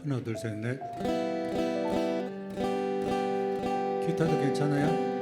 하나, 둘, 셋, 넷. 기타도 괜찮아요?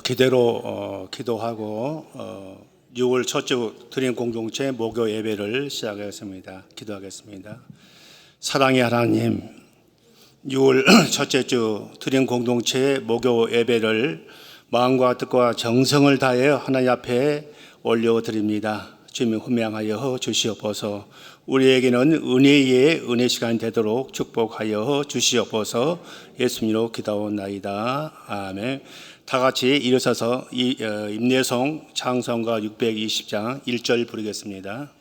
기대로 기도하고 6월 첫째 드림 공동체 목요 예배를 시작하겠습니다. 기도하겠습니다. 사랑의 하나님, 6월 첫째 주 드림 공동체 목요 예배를 마음과 뜻과 정성을 다하여 하나님 앞에 올려드립니다. 주님 훈명하여 주시옵소서. 우리에게는 은혜의 은혜 시간 되도록 축복하여 주시옵소서. 예수님으로 기도하옵나이다. 아멘. 다 같이 일어서서 임내성 찬송가 620장 1절 부르겠습니다.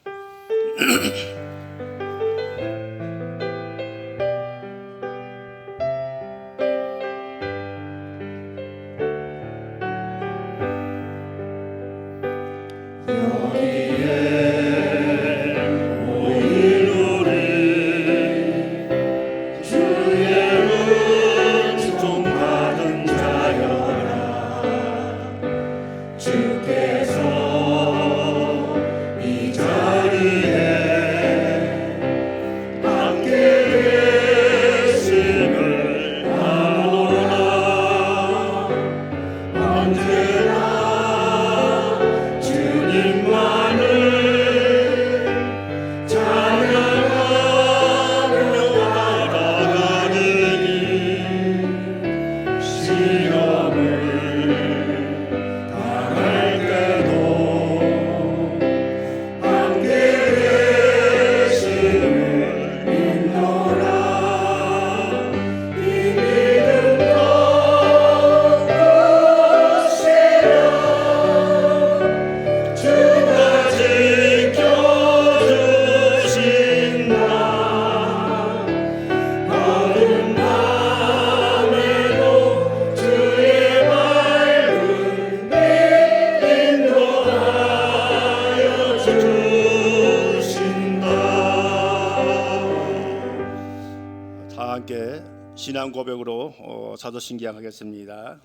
신앙 고백으로 사도신경 하겠습니다.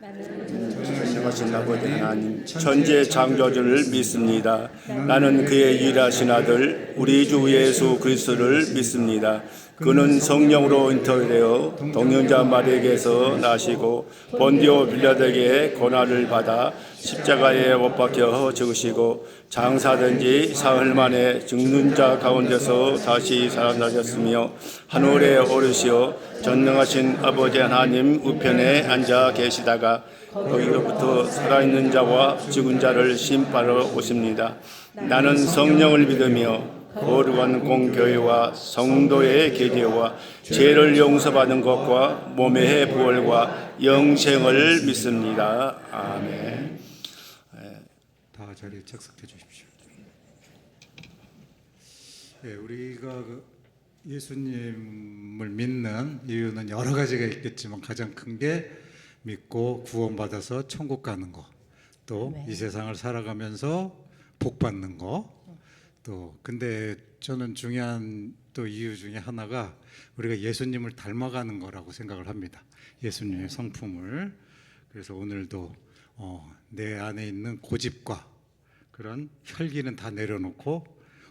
전능하신 아버지 하나님, 천지의 창조주를 믿습니다. 나는 그의 유일하신 아들 우리 주 예수 그리스도를 믿습니다. 그는 성령으로 잉태되어 동정자 마리아에게서 나시고 본디오 빌라도에게 고난을 받아 십자가에 못 박혀 죽으시고 장사된 지 사흘 만에 죽는 자 가운데서 다시 살아나셨으며 하늘에 오르시어 전능하신 아버지 하나님 우편에 앉아 계시다가 거기로부터 살아있는 자와 죽은 자를 심판하러 오십니다. 나는 성령을 믿으며 거룩한 공교회와 성도의 계제와 죄를 용서받는 것과 몸의 부활과 영생을 믿습니다. 아멘. 다 자리에 착석해 주십시오. 우리가 예수님을 믿는 이유는 여러 가지가 있겠지만 가장 큰 게 믿고 구원받아서 천국 가는 거, 또 이 세상을 살아가면서 복 받는 거, 또 근데 저는 중요한 또 이유 중에 하나가 우리가 예수님을 닮아가는 거라고 생각을 합니다. 예수님의 성품을. 그래서 오늘도 내 안에 있는 고집과 그런 혈기는 다 내려놓고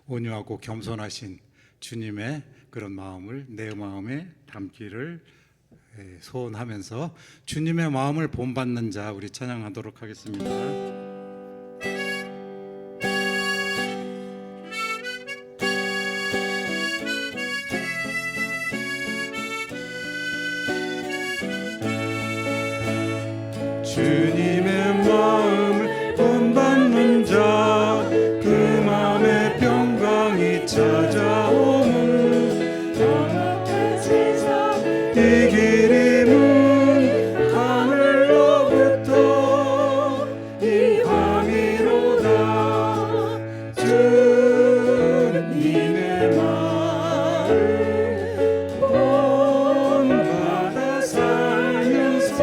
온유하고 겸손하신 주님의 그런 마음을 내 마음에 담기를 소원하면서 주님의 마음을 본받는 자 우리 찬양하도록 하겠습니다. 주님의 마음을 본받는 자 그 마음에 평강이 찾아오는 이 길임은 하늘로부터 이 밤이로다 주님의 말을 본받아 살면서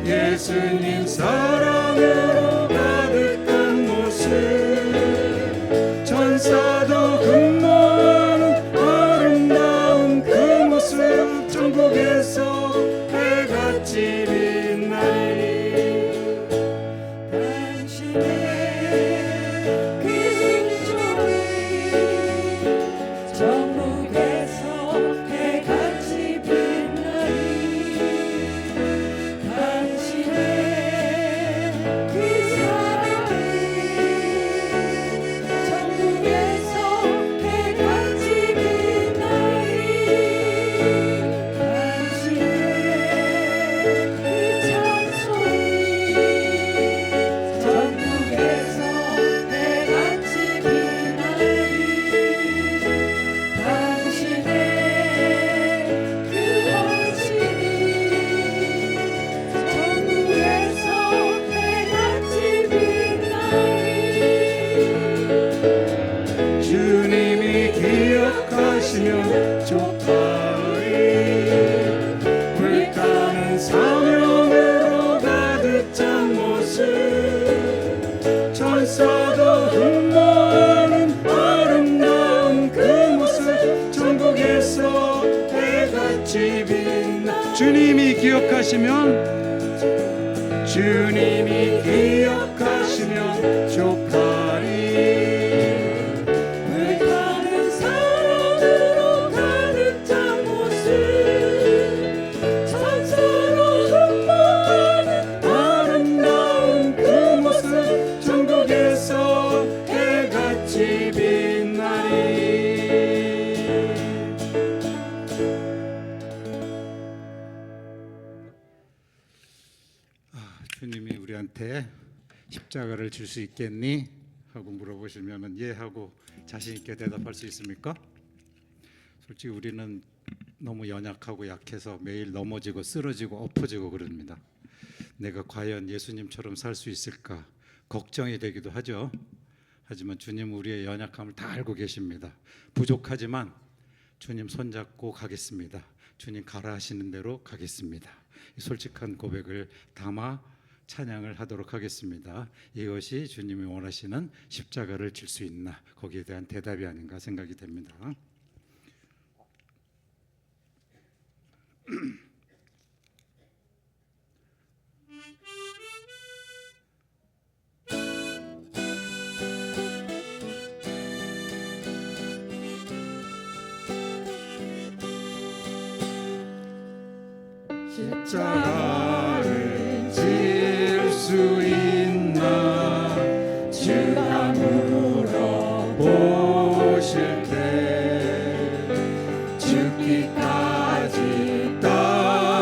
예수님 사랑으로 가득한 모습, 천사도 근모하는 아름다운 그 모습, 천국에서 해같이 빛나리. 당신의 그 순종이 천국에서 해같이 빛나리. 당신의 그 사랑이 천국에서 해같이 빛나리. 당신의 그 찬송이 천국에서 해같이 빛나리. 당신의 그 헌신이 천국에서 해같이 빛나리. 주님이 기억하시면 좋아하리. 불타는 사명으로 가득 찬 모습, 천사도 흠모하는 아름다운 그 모습, 천국에서 해같이 빛나. 주님이 기억하시면 좋아하리. 불타는 사랑으로 가득 찬 모습, 천사로 흠모하는 아름다운 그 모습, 천국에서 해같이 빛나리. 주님이 우리한테 십자가를 줄 수 있겠니? 하고 물어보시면은 예 하고 자신 있게 대답할 수 있습니까? 솔직히 우리는 너무 연약하고 약해서 매일 넘어지고 쓰러지고 엎어지고 그럽니다. 내가 과연 예수님처럼 살 수 있을까 걱정이 되기도 하죠. 하지만 주님 우리의 연약함을 다 알고 계십니다. 부족하지만 주님 손잡고 가겠습니다. 주님 가라 하시는 대로 가겠습니다. 이 솔직한 고백을 담아 찬양을 하도록 하겠습니다. 이것이 주님이 원하시는 십자가를 질 수 있나, 거기에 대한 대답이 아닌가 생각이 됩니다. 십자가를 질 수 있나, 주가 물어보실 때 죽기까지 따르겠네.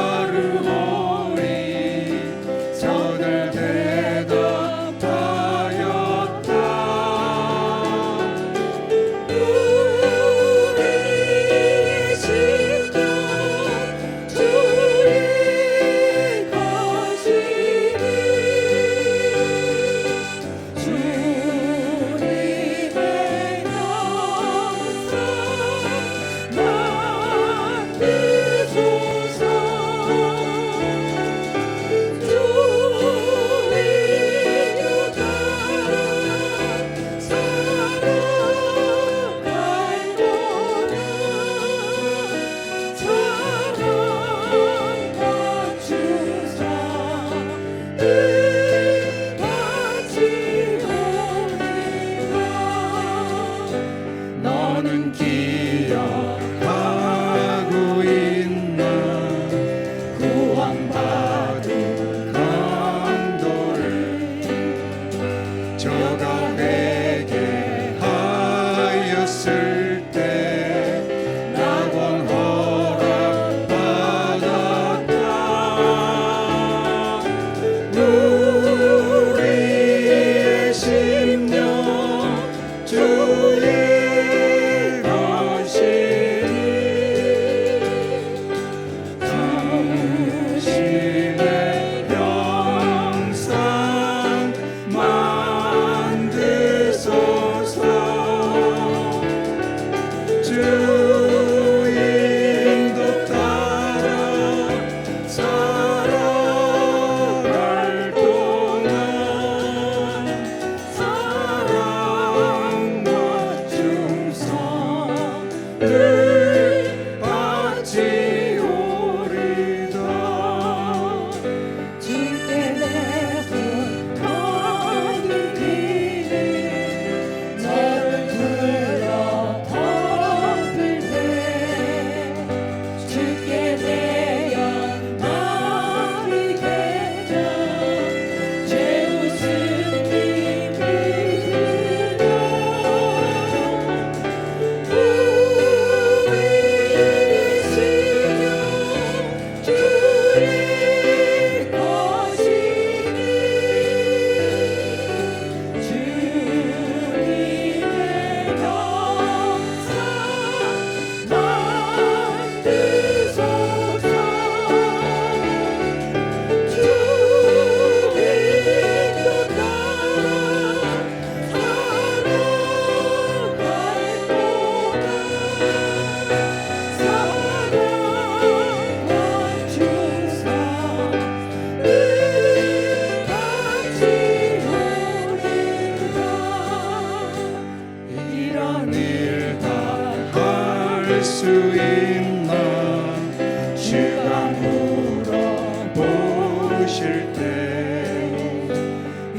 부르실 때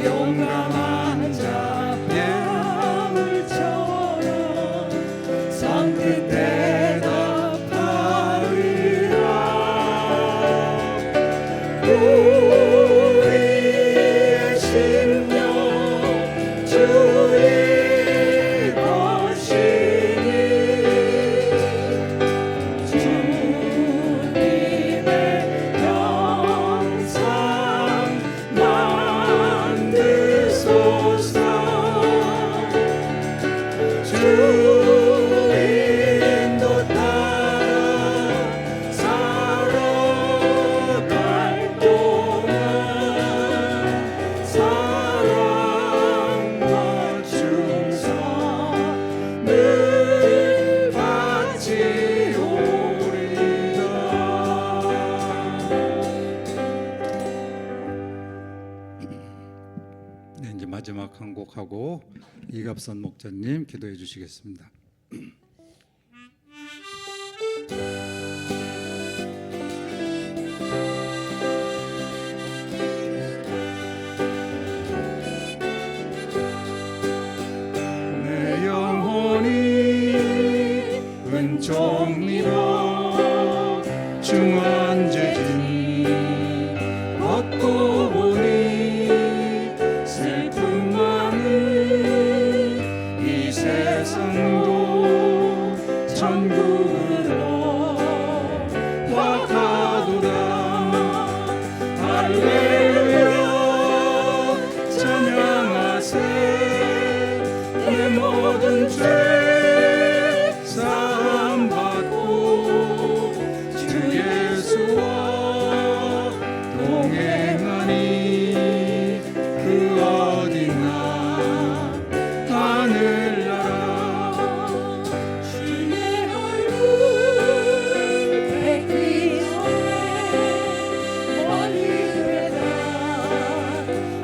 용감한 자 뱀울처럼 선뜻 대답하리라. 우리의 심령 주의 것이니 주님의 영상 만드소서. 주 인도 따라 살아갈 동안 사랑과 충성을 바치오리다. 네, 이제 마지막 한 곡하고 이갑선 목자님 기도해 주시겠습니다. 내 영혼이 은총리로 중환제진 얻고 보니 슬픔 많은 이 세상도 천국으로 와가도다. 할렐루야 찬양하세. 내 모든 죄 사함 받고 주 예수와 동행하니 그 어디나 하늘나라. 주의 얼굴 뵙기 전에 멀리 되다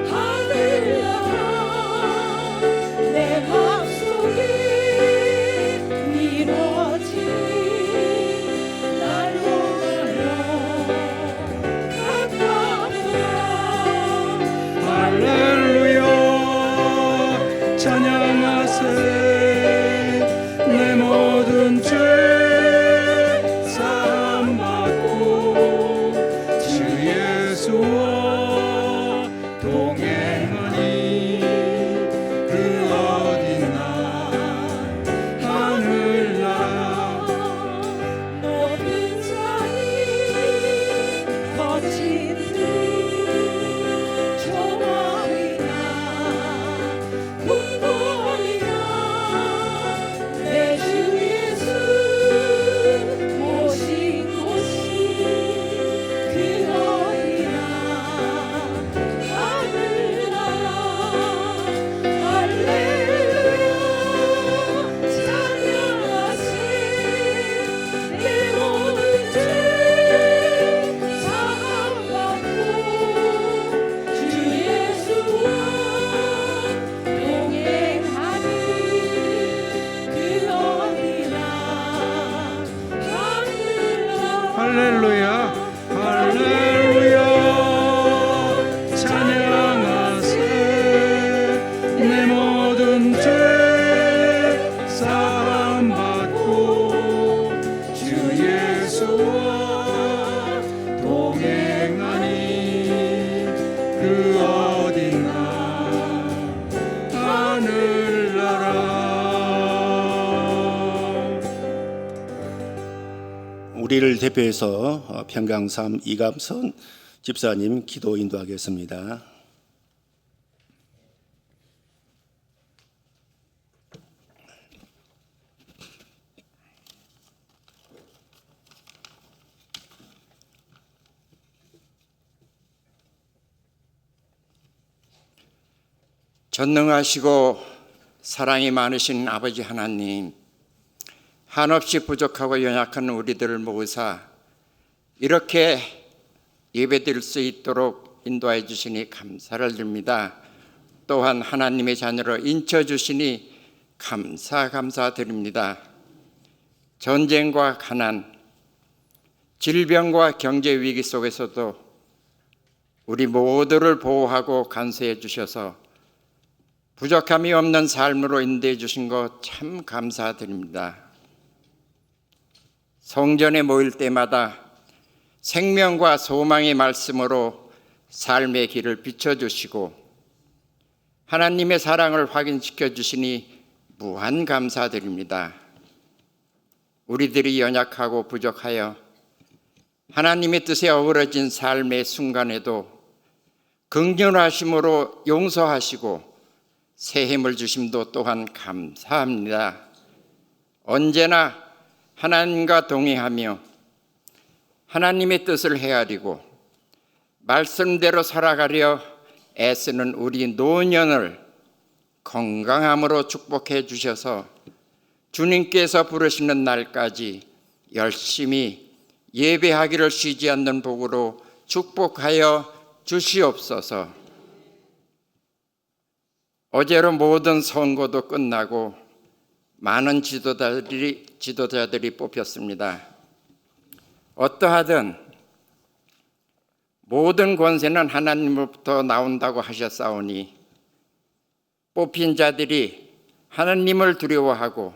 하늘나라. 내 맘속에 이루어지니 날로 가며 가까우라. 할렐루야 찬양하세. 내 모든 죄 사함 받고 주 예수와 동행하니 그 어디나 하늘나라. 높은 산이 거친 들 조망이나 궁궐이나 내 주 예수 모신 곳이 그 어디나 하늘나라. 할렐루야 찬양하세. 내 모든 죄 사함 받고 주 예수와 동행하니 그 어디나 하늘나라. 할렐루야 할렐루야 찬양하세. 내 모든 죄 사함 받고 주 예수와 동행하니 그 어디나 하늘나라. 우리를 대표해서 평강삼 이갑선 집사님 기도 인도하겠습니다. 전능하시고 사랑이 많으신 아버지 하나님, 한없이 부족하고 연약한 우리들을 모으사 이렇게 예배드릴 수 있도록 인도해 주시니 감사를 드립니다. 또한 하나님의 자녀로 인쳐주시니 감사드립니다. 전쟁과 가난, 질병과 경제 위기 속에서도 우리 모두를 보호하고 간수해 주셔서 부족함이 없는 삶으로 인도해 주신 것 참 감사드립니다. 성전에 모일 때마다 생명과 소망의 말씀으로 삶의 길을 비춰주시고 하나님의 사랑을 확인시켜 주시니 무한 감사드립니다. 우리들이 연약하고 부족하여 하나님의 뜻에 어우러진 삶의 순간에도 긍휼하심으로 용서하시고 새 힘을 주심도 또한 감사합니다. 언제나 하나님과 동행하며 하나님의 뜻을 헤아리고 말씀대로 살아가려 애쓰는 우리 노년을 건강함으로 축복해 주셔서 주님께서 부르시는 날까지 열심히 예배하기를 쉬지 않는 복으로 축복하여 주시옵소서. 어제로 모든 선거도 끝나고 많은 지도자들이 뽑혔습니다. 어떠하든 모든 권세는 하나님으로부터 나온다고 하셨사오니 뽑힌 자들이 하나님을 두려워하고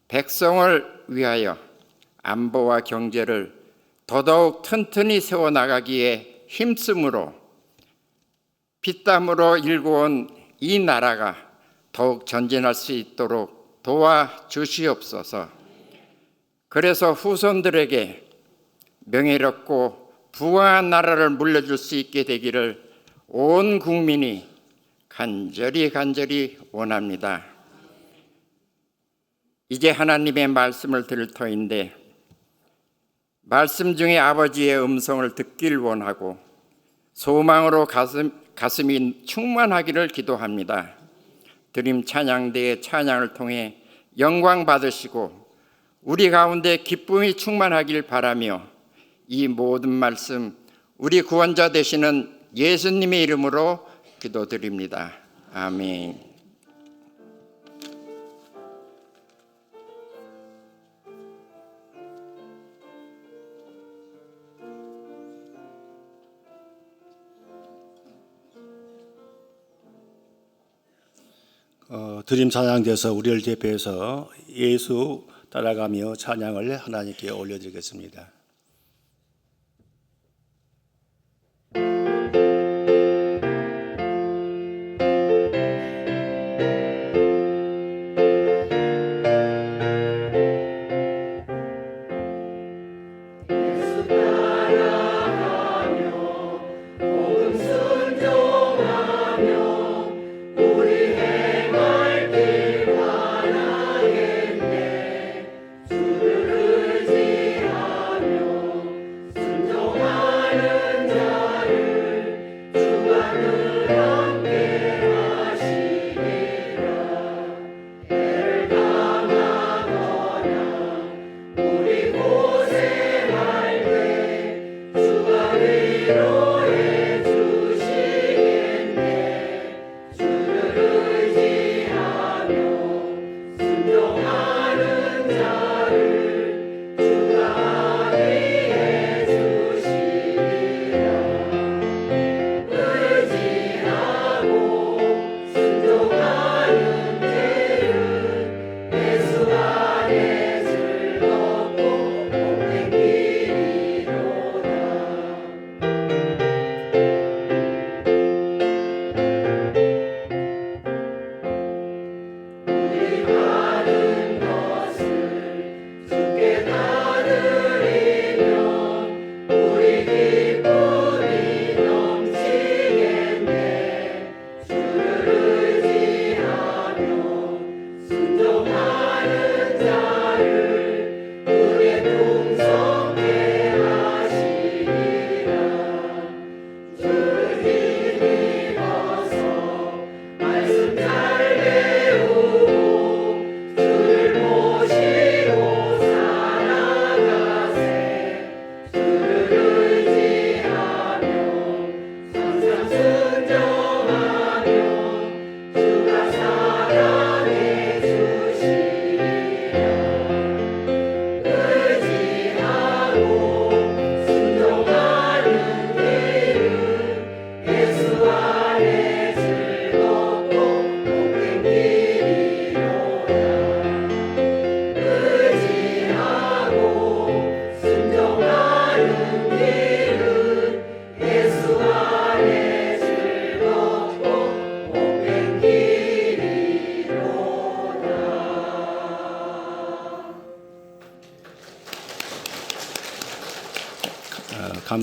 백성을 위하여 안보와 경제를 더더욱 튼튼히 세워나가기에 힘쓰므로 피땀으로 일궈온 이 나라가 더욱 전진할 수 있도록 도와주시옵소서. 그래서 후손들에게 명예롭고 부강한 나라를 물려줄 수 있게 되기를 온 국민이 간절히 원합니다. 이제 하나님의 말씀을 들을 터인데 말씀 중에 아버지의 음성을 듣길 원하고 소망으로 가슴이 충만하기를 기도합니다. 드림 찬양대의 찬양을 통해 영광 받으시고 우리 가운데 기쁨이 충만하길 바라며 이 모든 말씀 우리 구원자 되시는 예수님의 이름으로 기도드립니다. 아멘. 드림 찬양대에서 우리를 대표해서 예수 따라가며 찬양을 하나님께 올려드리겠습니다. 주를 의지하며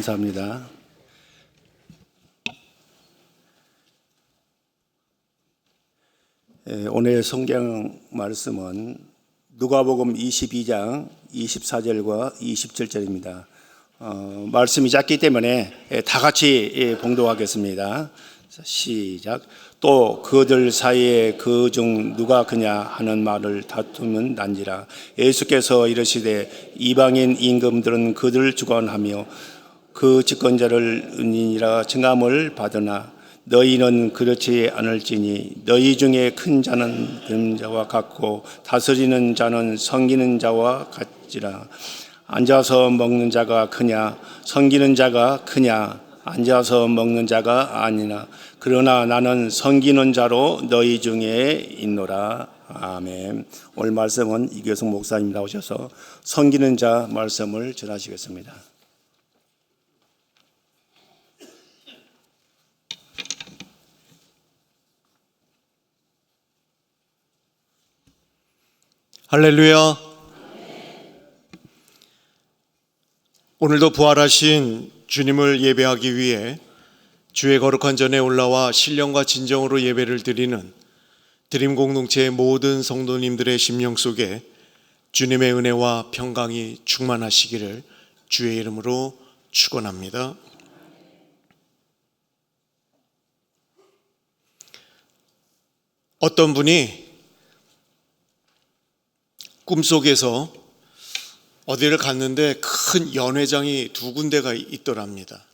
감사합니다. 오늘 성경 말씀은 누가복음 22장 24절과 27절입니다. 말씀이 작기 때문에 다 같이 봉독하겠습니다. 시작. 또 그들 사이에 그 중 누가 그냐 하는 말을 다투면 난지라. 예수께서 이르시되 이방인 임금들은 그들을 주관하며 그 집권자를 은인이라 칭함을 받으나 너희는 그렇지 않을지니 너희 중에 큰 자는 큰 자와 같고 다스리는 자는 섬기는 자와 같지라. 앉아서 먹는 자가 크냐 섬기는 자가 크냐 앉아서 먹는 자가 아니나 그러나 나는 섬기는 자로 너희 중에 있노라. 아멘. 오늘 말씀은 이교성 목사님 나오셔서 섬기는 자 말씀을 전하시겠습니다. 할렐루야. 오늘도 부활하신 주님을 예배하기 위해 주의 거룩한 전에 올라와 신령과 진정으로 예배를 드리는 드림 공동체의 모든 성도님들의 심령 속에 주님의 은혜와 평강이 충만하시기를 주의 이름으로 축원합니다. 어떤 분이 꿈속에서 어디를 갔는데 큰 연회장이 두 군데가 있더랍니다.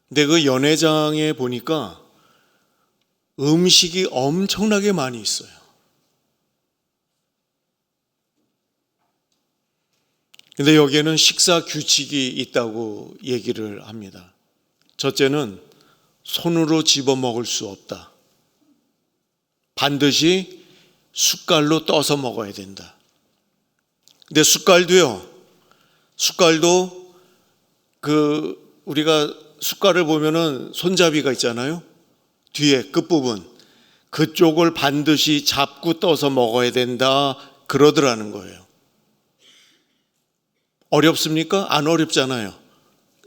근데 그 연회장에 보니까 음식이 엄청나게 많이 있어요. 근데 여기에는 식사 규칙이 있다고 얘기를 합니다. 첫째는 손으로 집어 먹을 수 없다. 반드시 숟갈로 떠서 먹어야 된다. 근데 숟갈도 우리가 숟갈을 보면은 손잡이가 있잖아요. 뒤에 끝부분 그쪽을 반드시 잡고 떠서 먹어야 된다 그러더라는 거예요. 어렵습니까? 안 어렵잖아요.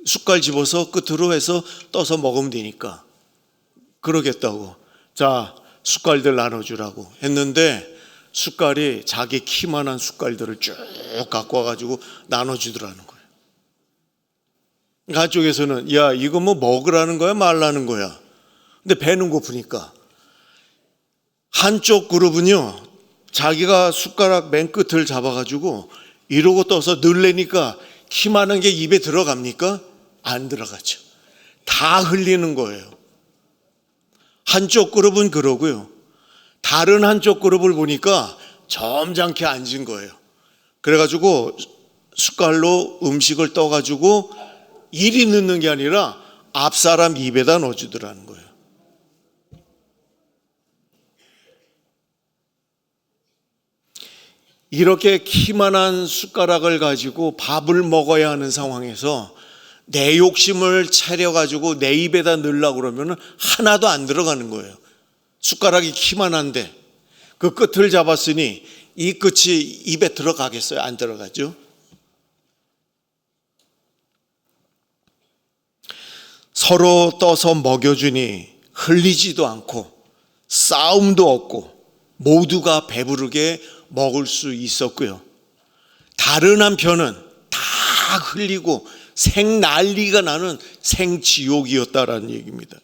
숟갈 집어서 끝으로 해서 떠서 먹으면 되니까. 그러겠다고. 자, 숟갈들 나눠주라고 했는데 숟갈이 자기 키만한 숟갈들을 쭉 갖고 와가지고 나눠주더라는 거예요. 한쪽에서는 야 이거 뭐 먹으라는 거야 말라는 거야. 근데 배는 고프니까 한쪽 그룹은요 자기가 숟가락 맨 끝을 잡아가지고 이러고 떠서 넣으려니까 키 많은 게 입에 들어갑니까? 안 들어가죠. 다 흘리는 거예요. 한쪽 그룹은 그러고요. 다른 한쪽 그룹을 보니까 점잖게 앉은 거예요. 그래가지고 숟갈로 음식을 떠가지고 이리 넣는 게 아니라 앞 사람 입에다 넣어주더라는 거예요. 이렇게 키만한 숟가락을 가지고 밥을 먹어야 하는 상황에서 내 욕심을 차려가지고 내 입에다 넣으려고 그러면 하나도 안 들어가는 거예요. 숟가락이 키만한데 그 끝을 잡았으니 이 끝이 입에 들어가겠어요? 안 들어가죠? 서로 떠서 먹여주니 흘리지도 않고 싸움도 없고 모두가 배부르게 먹을 수 있었고요. 다른 한편은 다 흘리고 생난리가 나는 생지옥이었다라는 얘기입니다.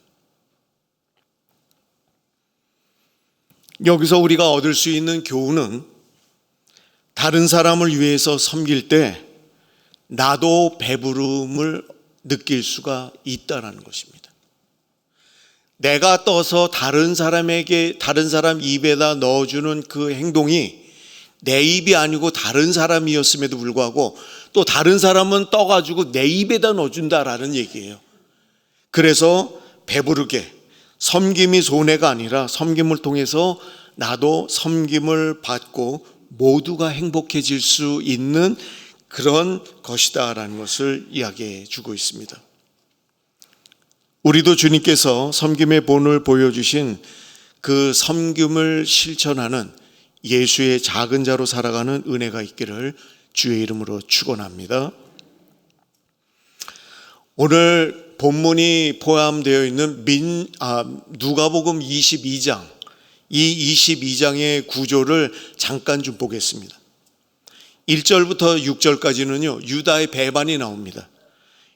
여기서 우리가 얻을 수 있는 교훈은 다른 사람을 위해서 섬길 때 나도 배부름을 느낄 수가 있다라는 것입니다. 내가 떠서 다른 사람 입에다 넣어주는 그 행동이 내 입이 아니고 다른 사람이었음에도 불구하고 또 다른 사람은 떠가지고 내 입에다 넣어준다라는 얘기예요. 그래서 배부르게 섬김이 손해가 아니라 섬김을 통해서 나도 섬김을 받고 모두가 행복해질 수 있는 그런 것이다라는 것을 이야기해 주고 있습니다. 우리도 주님께서 섬김의 본을 보여주신 그 섬김을 실천하는 예수의 작은 자로 살아가는 은혜가 있기를 주의 이름으로 축원합니다. 오늘 본문이 포함되어 있는 누가복음 22장, 이 22장의 구조를 잠깐 좀 보겠습니다. 1절부터 6절까지는요, 유다의 배반이 나옵니다.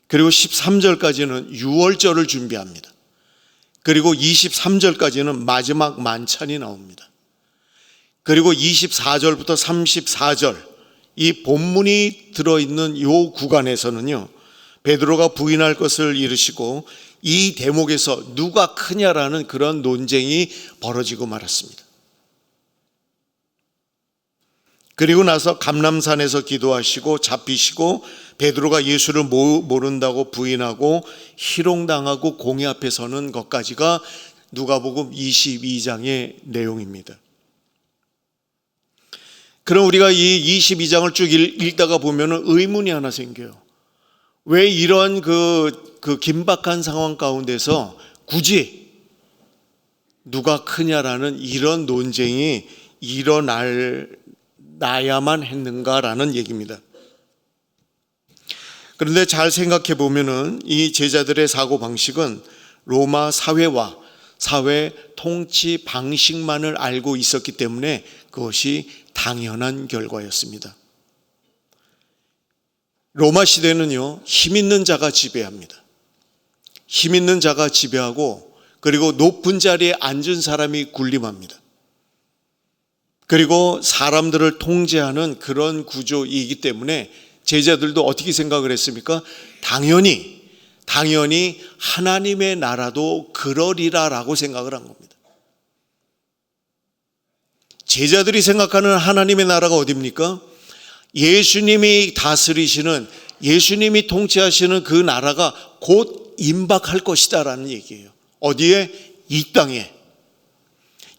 그리고 13절까지는 유월절을 준비합니다. 그리고 23절까지는 마지막 만찬이 나옵니다. 그리고 24절부터 34절, 이 본문이 들어있는 이 구간에서는요, 베드로가 부인할 것을 이르시고 이 대목에서 누가 크냐라는 그런 논쟁이 벌어지고 말았습니다. 그리고 나서 감람산에서 기도하시고 잡히시고 베드로가 예수를 모른다고 부인하고 희롱당하고 공회 앞에 서는 것까지가 누가복음 22장의 내용입니다. 그럼 우리가 이 22장을 쭉 읽다가 보면 의문이 하나 생겨요. 왜 이런 그 긴박한 상황 가운데서 굳이 누가 크냐라는 이런 논쟁이 일어나야만 했는가라는 얘기입니다. 그런데 잘 생각해 보면은 이 제자들의 사고 방식은 로마 사회와 사회 통치 방식만을 알고 있었기 때문에 그것이 당연한 결과였습니다. 로마 시대는요, 힘 있는 자가 지배합니다. 힘 있는 자가 지배하고 그리고 높은 자리에 앉은 사람이 군림합니다. 그리고 사람들을 통제하는 그런 구조이기 때문에 제자들도 어떻게 생각을 했습니까? 당연히 하나님의 나라도 그러리라라고 생각을 한 겁니다. 제자들이 생각하는 하나님의 나라가 어디입니까? 예수님이 다스리시는, 예수님이 통치하시는 그 나라가 곧 임박할 것이다라는 얘기예요. 어디에? 이 땅에.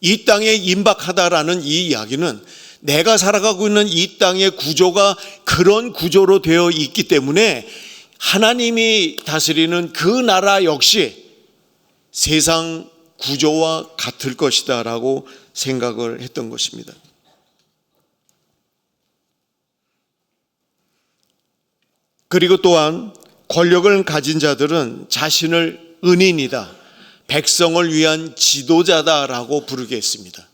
이 땅에 임박하다라는 이 이야기는 내가 살아가고 있는 이 땅의 구조가 그런 구조로 되어 있기 때문에 하나님이 다스리는 그 나라 역시 세상 구조와 같을 것이다라고 생각을 했던 것입니다. 그리고 또한 권력을 가진 자들은 자신을 은인이다, 백성을 위한 지도자다라고 부르게 했습니다.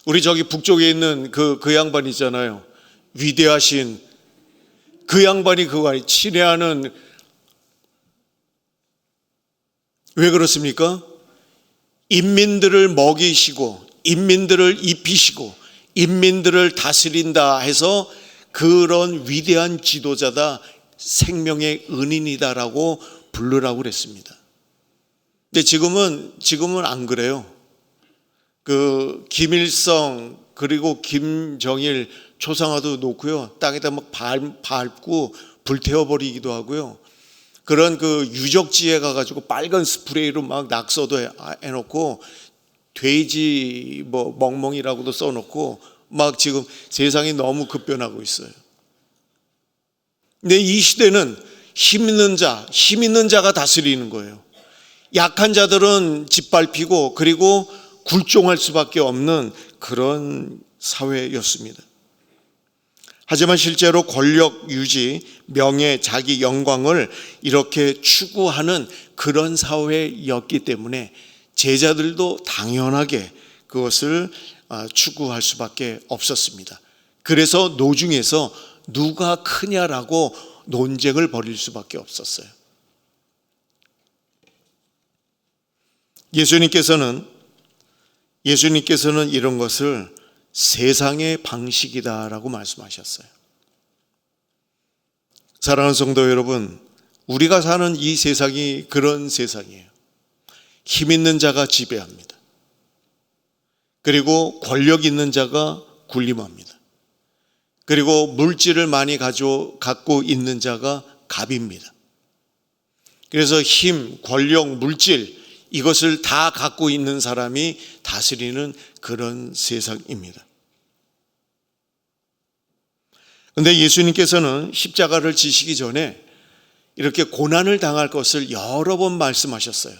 우리 저기 북쪽에 있는 그 양반 있잖아요. 위대하신 그 양반이 그거 친애하는, 왜 그렇습니까? 인민들을 먹이시고 인민들을 입히시고 인민들을 다스린다 해서 그런 위대한 지도자다, 생명의 은인이다라고 부르라고 그랬습니다. 근데 지금은 안 그래요. 그 김일성 그리고 김정일 초상화도 놓고요, 땅에다 막 밟고 불태워버리기도 하고요. 그런 그 유적지에 가가지고 빨간 스프레이로 막 낙서도 해놓고 돼지 뭐 멍멍이라고도 써놓고 막 지금 세상이 너무 급변하고 있어요. 근데 이 시대는 힘 있는 자가 다스리는 거예요. 약한 자들은 짓밟히고 그리고 굴종할 수밖에 없는 그런 사회였습니다. 하지만 실제로 권력 유지, 명예, 자기 영광을 이렇게 추구하는 그런 사회였기 때문에 제자들도 당연하게 그것을 추구할 수밖에 없었습니다. 그래서 노중에서 누가 크냐라고 논쟁을 벌일 수밖에 없었어요. 예수님께서는 이런 것을 세상의 방식이다라고 말씀하셨어요. 사랑하는 성도 여러분, 우리가 사는 이 세상이 그런 세상이에요. 힘 있는 자가 지배합니다. 그리고 권력 있는 자가 군림합니다. 그리고 물질을 많이 갖고 있는 자가 갑입니다. 그래서 힘, 권력, 물질 이것을 다 갖고 있는 사람이 다스리는 그런 세상입니다. 그런데 예수님께서는 십자가를 지시기 전에 이렇게 고난을 당할 것을 여러 번 말씀하셨어요.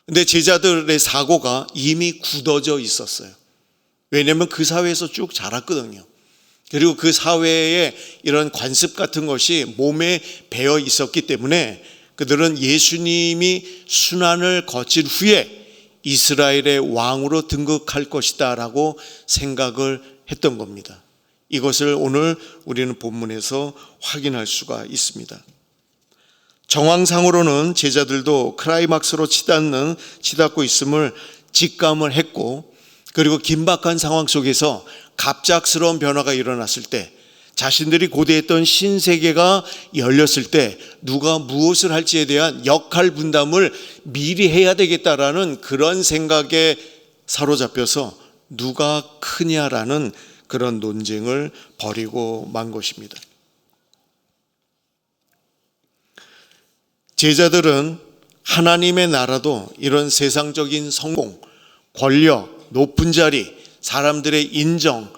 그런데 제자들의 사고가 이미 굳어져 있었어요. 왜냐하면 그 사회에서 쭉 자랐거든요. 그리고 그 사회에 이런 관습 같은 것이 몸에 배어 있었기 때문에 그들은 예수님이 순환을 거친 후에 이스라엘의 왕으로 등극할 것이다 라고 생각을 했던 겁니다. 이것을 오늘 우리는 본문에서 확인할 수가 있습니다. 정황상으로는 제자들도 클라이막스로 치닫고 있음을 직감을 했고, 그리고 긴박한 상황 속에서 갑작스러운 변화가 일어났을 때, 자신들이 고대했던 신세계가 열렸을 때 누가 무엇을 할지에 대한 역할 분담을 미리 해야 되겠다라는 그런 생각에 사로잡혀서 누가 크냐라는 그런 논쟁을 벌이고 만 것입니다. 제자들은 하나님의 나라도 이런 세상적인 성공, 권력, 높은 자리, 사람들의 인정,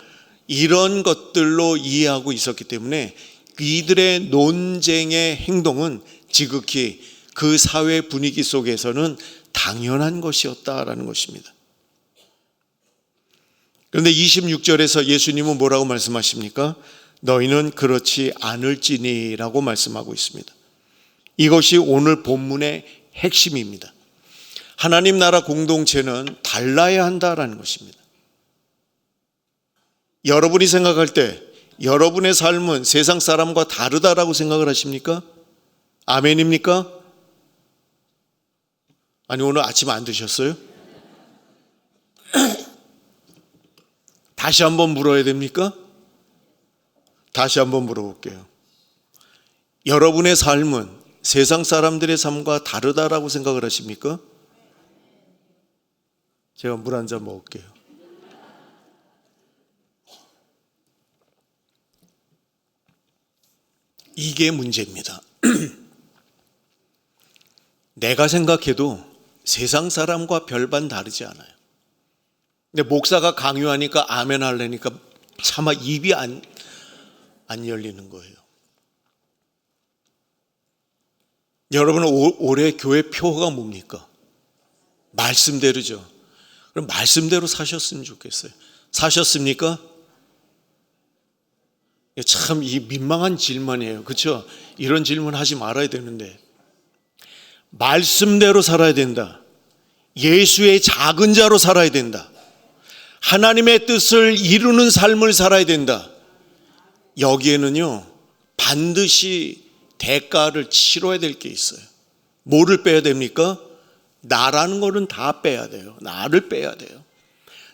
이런 것들로 이해하고 있었기 때문에 이들의 논쟁의 행동은 지극히 그 사회 분위기 속에서는 당연한 것이었다라는 것입니다. 그런데 26절에서 예수님은 뭐라고 말씀하십니까? 너희는 그렇지 않을지니라고 말씀하고 있습니다. 이것이 오늘 본문의 핵심입니다. 하나님 나라 공동체는 달라야 한다라는 것입니다. 여러분이 생각할 때 여러분의 삶은 세상 사람과 다르다라고 생각을 하십니까? 아멘입니까? 아니, 오늘 아침 안 드셨어요? 다시 한번 물어야 됩니까? 다시 한번 물어볼게요. 여러분의 삶은 세상 사람들의 삶과 다르다라고 생각을 하십니까? 제가 물 한 잔 먹을게요. 이게 문제입니다. 내가 생각해도 세상 사람과 별반 다르지 않아요. 근데 목사가 강요하니까 아멘 하려니까 차마 입이 안 열리는 거예요. 여러분은 올해 교회 표가 뭡니까? 말씀대로죠. 그럼 말씀대로 사셨으면 좋겠어요. 사셨습니까? 참 이 민망한 질문이에요. 그렇죠? 이런 질문 하지 말아야 되는데, 말씀대로 살아야 된다. 예수의 작은 자로 살아야 된다. 하나님의 뜻을 이루는 삶을 살아야 된다. 여기에는요, 반드시 대가를 치러야 될 게 있어요. 뭐를 빼야 됩니까? 나라는 거는 다 빼야 돼요. 나를 빼야 돼요.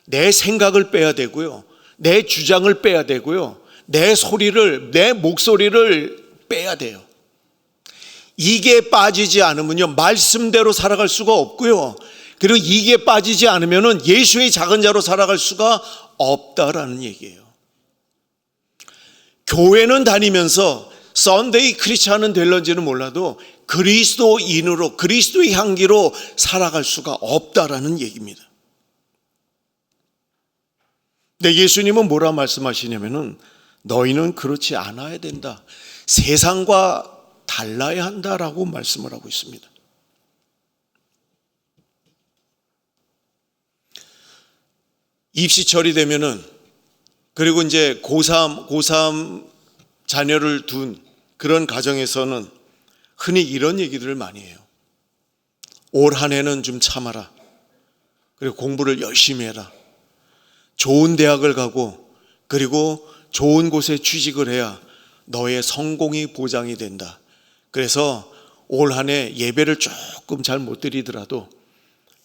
내 생각을 빼야 되고요. 내 주장을 빼야 되고요. 내 목소리를 빼야 돼요. 이게 빠지지 않으면요, 말씀대로 살아갈 수가 없고요. 그리고 이게 빠지지 않으면은 예수의 작은 자로 살아갈 수가 없다라는 얘기예요. 교회는 다니면서 썬데이 크리스찬은 될런지는 몰라도 그리스도인으로, 그리스도의 향기로 살아갈 수가 없다라는 얘기입니다. 근데 예수님은 뭐라 말씀하시냐면은 너희는 그렇지 않아야 된다. 세상과 달라야 한다라고 말씀을 하고 있습니다. 입시철이 되면은, 그리고 이제 고3 자녀를 둔 그런 가정에서는 흔히 이런 얘기들을 많이 해요. 올 한 해는 좀 참아라. 그리고 공부를 열심히 해라. 좋은 대학을 가고, 그리고 좋은 곳에 취직을 해야 너의 성공이 보장이 된다. 그래서 올 한 해 예배를 조금 잘 못 드리더라도,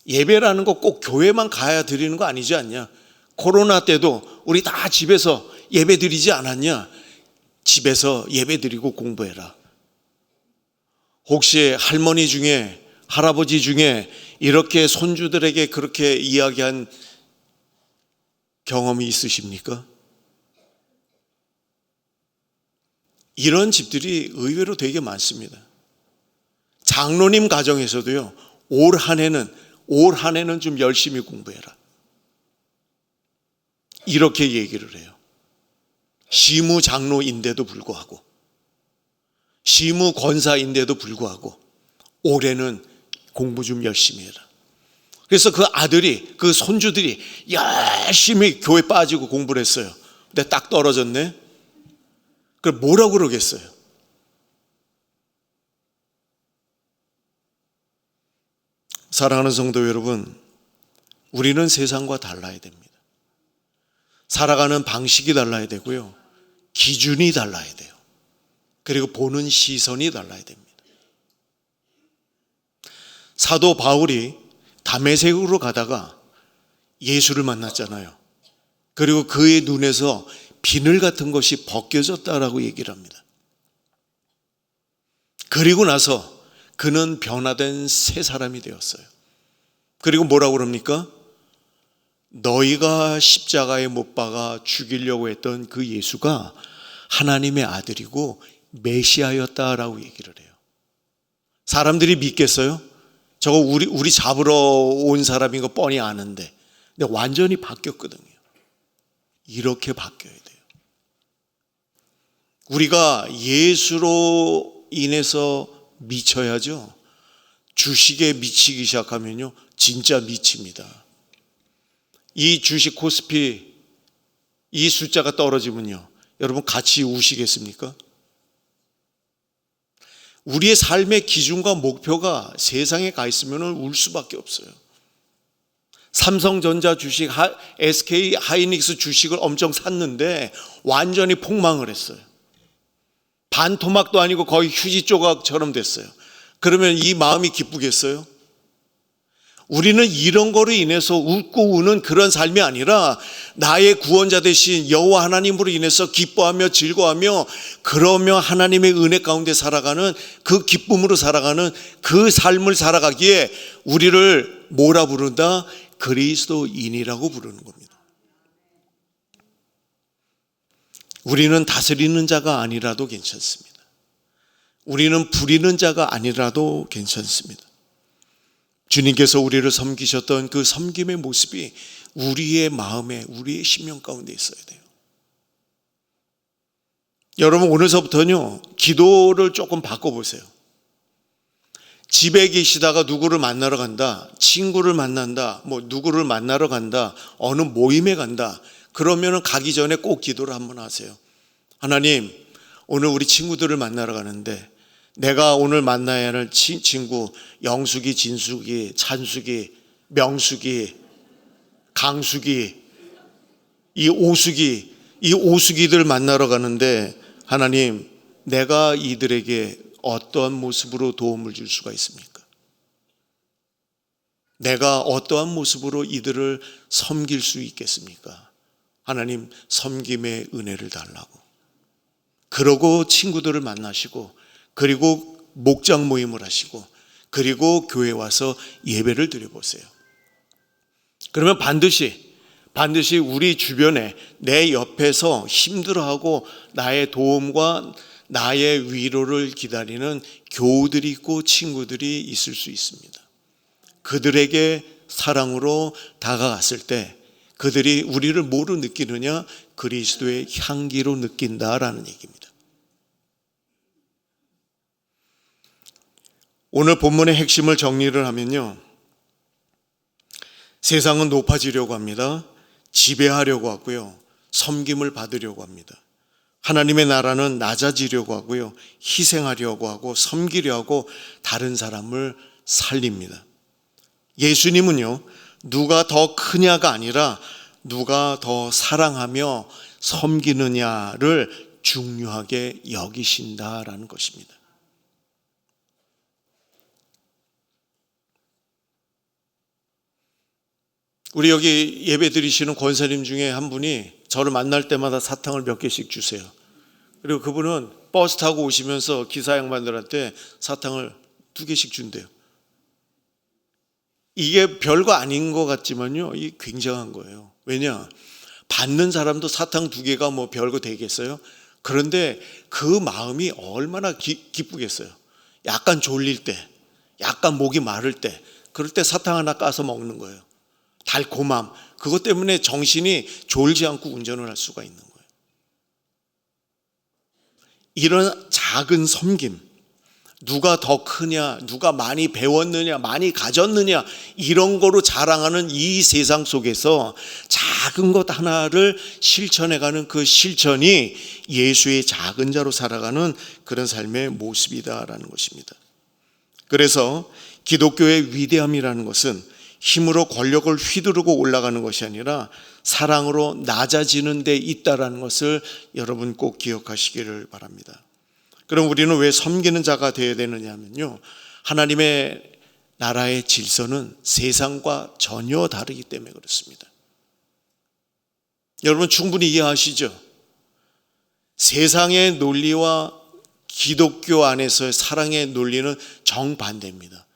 예배라는 거 꼭 교회만 가야 드리는 거 아니지 않냐? 코로나 때도 우리 다 집에서 예배 드리지 않았냐? 집에서 예배 드리고 공부해라. 혹시 할머니 중에, 할아버지 중에 이렇게 손주들에게 그렇게 이야기한 경험이 있으십니까? 이런 집들이 의외로 되게 많습니다. 장로님 가정에서도요, 올 한 해는 좀 열심히 공부해라. 이렇게 얘기를 해요. 시무 장로인데도 불구하고, 시무 권사인데도 불구하고 올해는 공부 좀 열심히 해라. 그래서 그 아들이, 그 손주들이 열심히 교회 빠지고 공부를 했어요. 근데 딱 떨어졌네. 그럼 뭐라고 그러겠어요? 사랑하는 성도 여러분, 우리는 세상과 달라야 됩니다. 살아가는 방식이 달라야 되고요. 기준이 달라야 돼요. 그리고 보는 시선이 달라야 됩니다. 사도 바울이 다메섹으로 가다가 예수를 만났잖아요. 그리고 그의 눈에서 비늘 같은 것이 벗겨졌다라고 얘기를 합니다. 그리고 나서 그는 변화된 새 사람이 되었어요. 그리고 뭐라고 그럽니까? 너희가 십자가에 못 박아 죽이려고 했던 그 예수가 하나님의 아들이고 메시아였다라고 얘기를 해요. 사람들이 믿겠어요? 저거 우리 잡으러 온 사람인 거 뻔히 아는데. 근데 완전히 바뀌었거든요. 이렇게 바뀌어야 돼요. 우리가 예수로 인해서 미쳐야죠. 주식에 미치기 시작하면요, 진짜 미칩니다. 이 주식 코스피 이 숫자가 떨어지면요, 여러분 같이 우시겠습니까? 우리의 삶의 기준과 목표가 세상에 가 있으면 울 수밖에 없어요. 삼성전자 주식, SK 하이닉스 주식을 엄청 샀는데 완전히 폭망을 했어요. 반토막도 아니고 거의 휴지 조각처럼 됐어요. 그러면 이 마음이 기쁘겠어요? 우리는 이런 거로 인해서 웃고 우는 그런 삶이 아니라 나의 구원자 되신 여호와 하나님으로 인해서 기뻐하며 즐거워하며 그러며 하나님의 은혜 가운데 살아가는 그 기쁨으로 살아가는 그 삶을 살아가기에 우리를 뭐라 부른다? 그리스도인이라고 부르는 겁니다. 우리는 다스리는 자가 아니라도 괜찮습니다. 우리는 부리는 자가 아니라도 괜찮습니다. 주님께서 우리를 섬기셨던 그 섬김의 모습이 우리의 마음에, 우리의 심령 가운데 있어야 돼요. 여러분, 오늘서부터는요, 기도를 조금 바꿔보세요. 집에 계시다가 누구를 만나러 간다, 친구를 만난다, 누구를 만나러 간다, 어느 모임에 간다, 그러면 가기 전에 꼭 기도를 한번 하세요. 하나님, 오늘 우리 친구들을 만나러 가는데 내가 오늘 만나야 할 친구 영숙이, 진숙이, 찬숙이, 명숙이, 강숙이, 이 오숙이들 만나러 가는데 하나님, 내가 이들에게 어떠한 모습으로 도움을 줄 수가 있습니까? 내가 어떠한 모습으로 이들을 섬길 수 있겠습니까? 하나님, 섬김의 은혜를 달라고. 그러고 친구들을 만나시고, 그리고 목장 모임을 하시고, 그리고 교회 와서 예배를 드려보세요. 그러면 반드시 우리 주변에 내 옆에서 힘들어하고 나의 도움과 나의 위로를 기다리는 교우들이 있고 친구들이 있을 수 있습니다. 그들에게 사랑으로 다가갔을 때 그들이 우리를 뭐로 느끼느냐? 그리스도의 향기로 느낀다라는 얘기입니다. 오늘 본문의 핵심을 정리를 하면요, 세상은 높아지려고 합니다. 지배하려고 하고요, 섬김을 받으려고 합니다. 하나님의 나라는 낮아지려고 하고요, 희생하려고 하고 섬기려 하고 다른 사람을 살립니다. 예수님은요, 누가 더 크냐가 아니라 누가 더 사랑하며 섬기느냐를 중요하게 여기신다라는 것입니다. 우리 여기 예배 드리시는 권사님 중에 한 분이 저를 만날 때마다 사탕을 몇 개씩 주세요. 그리고 그분은 버스 타고 오시면서 기사 양반들한테 사탕을 2개씩 준대요. 이게 별거 아닌 것 같지만요, 이게 굉장한 거예요. 왜냐? 받는 사람도 사탕 2개가 별거 되겠어요? 그런데 그 마음이 얼마나 기쁘겠어요. 약간 졸릴 때, 약간 목이 마를 때, 그럴 때 사탕 하나 까서 먹는 거예요. 달콤함, 그것 때문에 정신이 졸지 않고 운전을 할 수가 있는 거예요. 이런 작은 섬김, 누가 더 크냐, 누가 많이 배웠느냐, 많이 가졌느냐, 이런 거로 자랑하는 이 세상 속에서 작은 것 하나를 실천해가는 그 실천이 예수의 작은 자로 살아가는 그런 삶의 모습이다라는 것입니다. 그래서 기독교의 위대함이라는 것은 힘으로 권력을 휘두르고 올라가는 것이 아니라 사랑으로 낮아지는 데 있다라는 것을 여러분 꼭 기억하시기를 바랍니다. 그럼 우리는 왜 섬기는 자가 되어야 되느냐 하면요, 하나님의 나라의 질서는 세상과 전혀 다르기 때문에 그렇습니다. 여러분 충분히 이해하시죠? 세상의 논리와 기독교 안에서의 사랑의 논리는 정반대입니다.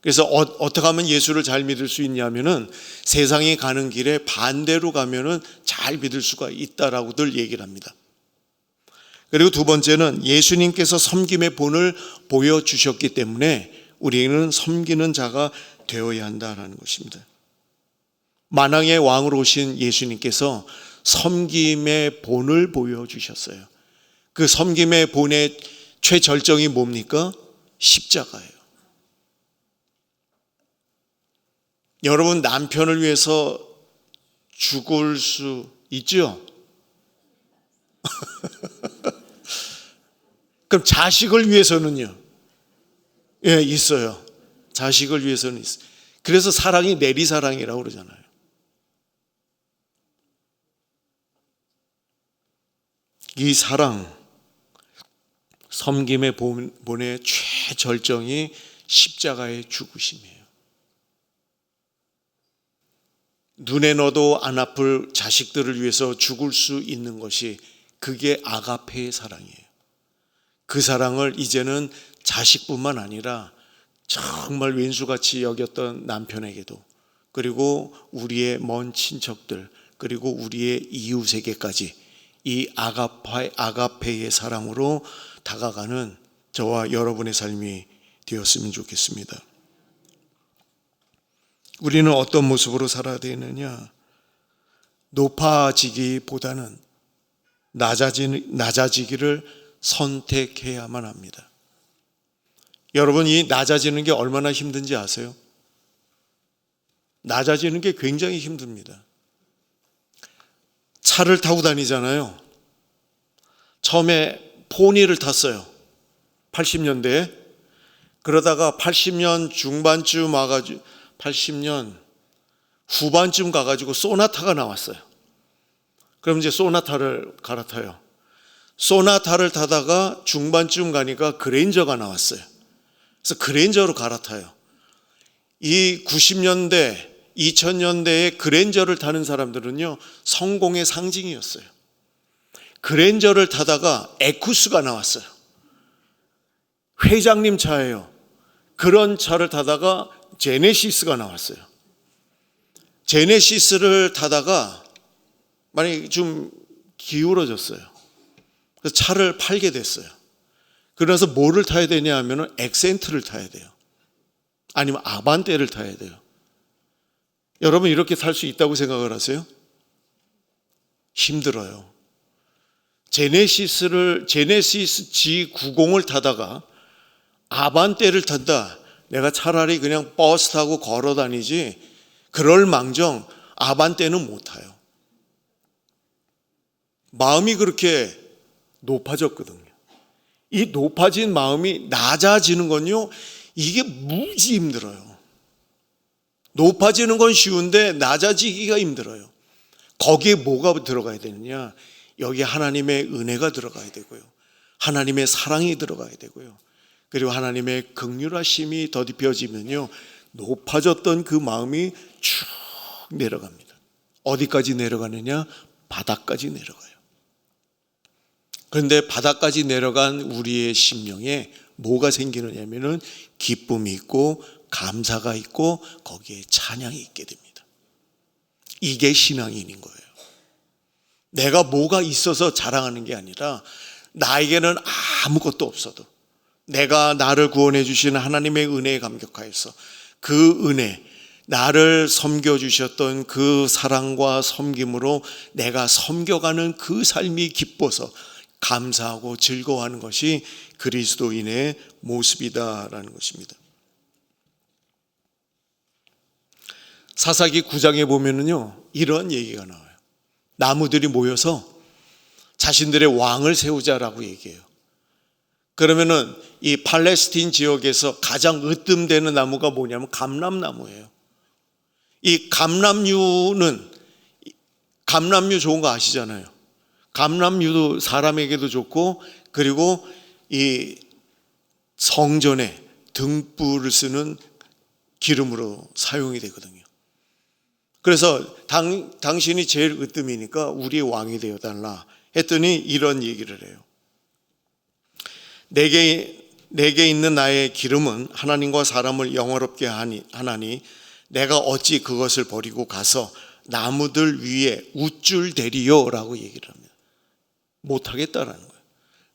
그래서 어떻게 하면 예수를 잘 믿을 수 있냐면은 세상이 가는 길에 반대로 가면은 잘 믿을 수가 있다라고들 얘기를 합니다. 그리고 두 번째는 예수님께서 섬김의 본을 보여주셨기 때문에 우리는 섬기는 자가 되어야 한다는 것입니다. 만왕의 왕으로 오신 예수님께서 섬김의 본을 보여주셨어요. 그 섬김의 본의 최절정이 뭡니까? 십자가예요. 여러분 남편을 위해서 죽을 수 있죠? 그럼 자식을 위해서는요? 예, 있어요. 자식을 위해서는 있어요. 그래서 사랑이 내리사랑이라고 그러잖아요. 이 사랑, 섬김의 본의 최절정이 십자가의 죽으심이에요. 눈에 넣어도 안 아플 자식들을 위해서 죽을 수 있는 것이 그게 아가페의 사랑이에요. 그 사랑을 이제는 자식뿐만 아니라 정말 왼수같이 여겼던 남편에게도, 그리고 우리의 먼 친척들, 그리고 우리의 이웃에게까지 이 아가페의 사랑으로 다가가는 저와 여러분의 삶이 되었으면 좋겠습니다. 우리는 어떤 모습으로 살아야 되느냐? 높아지기보다는 낮아지기를 선택해야만 합니다. 여러분, 이 낮아지는 게 얼마나 힘든지 아세요? 낮아지는 게 굉장히 힘듭니다. 차를 타고 다니잖아요. 처음에 포니를 탔어요. 80년대에. 그러다가 80년 중반쯤 와가지고 80년 후반쯤 가가지고 소나타가 나왔어요. 그럼 이제 소나타를 갈아타요. 소나타를 타다가 중반쯤 가니까 그랜저가 나왔어요. 그래서 그랜저로 갈아타요. 이 90년대, 2000년대에 그랜저를 타는 사람들은요, 성공의 상징이었어요. 그랜저를 타다가 에쿠스가 나왔어요. 회장님 차예요. 그런 차를 타다가 제네시스가 나왔어요. 제네시스를 타다가 많이 좀 기울어졌어요. 그래서 차를 팔게 됐어요. 그래서 뭐를 타야 되냐 하면 엑센트를 타야 돼요. 아니면 아반떼를 타야 돼요. 여러분 이렇게 탈 수 있다고 생각을 하세요? 힘들어요. 제네시스 G90을 타다가 아반떼를 탄다. 내가 차라리 그냥 버스 타고 걸어 다니지 그럴 망정 아반떼는 못 타요. 마음이 그렇게 높아졌거든요. 이 높아진 마음이 낮아지는 건요, 이게 무지 힘들어요. 높아지는 건 쉬운데 낮아지기가 힘들어요. 거기에 뭐가 들어가야 되느냐? 여기 하나님의 은혜가 들어가야 되고요, 하나님의 사랑이 들어가야 되고요, 그리고 하나님의 긍휼하심이 더딥혀지면요, 높아졌던 그 마음이 쭉 내려갑니다. 어디까지 내려가느냐? 바닥까지 내려가요. 그런데 바닥까지 내려간 우리의 심령에 뭐가 생기느냐면은 기쁨이 있고 감사가 있고 거기에 찬양이 있게 됩니다. 이게 신앙인인 거예요. 내가 뭐가 있어서 자랑하는 게 아니라 나에게는 아무것도 없어도 내가 나를 구원해 주신 하나님의 은혜에 감격하여서 그 은혜, 나를 섬겨주셨던 그 사랑과 섬김으로 내가 섬겨가는 그 삶이 기뻐서 감사하고 즐거워하는 것이 그리스도인의 모습이다라는 것입니다. 사사기 9장에 보면은요, 이런 얘기가 나와요. 나무들이 모여서 자신들의 왕을 세우자라고 얘기해요. 그러면은 이 팔레스틴 지역에서 가장 으뜸되는 나무가 뭐냐면 감람나무예요. 이 감람류는, 감람류 좋은 거 아시잖아요. 감람류도 사람에게도 좋고, 그리고 이 성전에 등불을 쓰는 기름으로 사용이 되거든요. 그래서 당신이 제일 으뜸이니까 우리의 왕이 되어달라 했더니 이런 얘기를 해요. 내게 있는 나의 기름은 하나님과 사람을 영화롭게 하나니 내가 어찌 그것을 버리고 가서 나무들 위에 우쭐대리요 라고 얘기를 합니다. 못하겠다라는 거예요.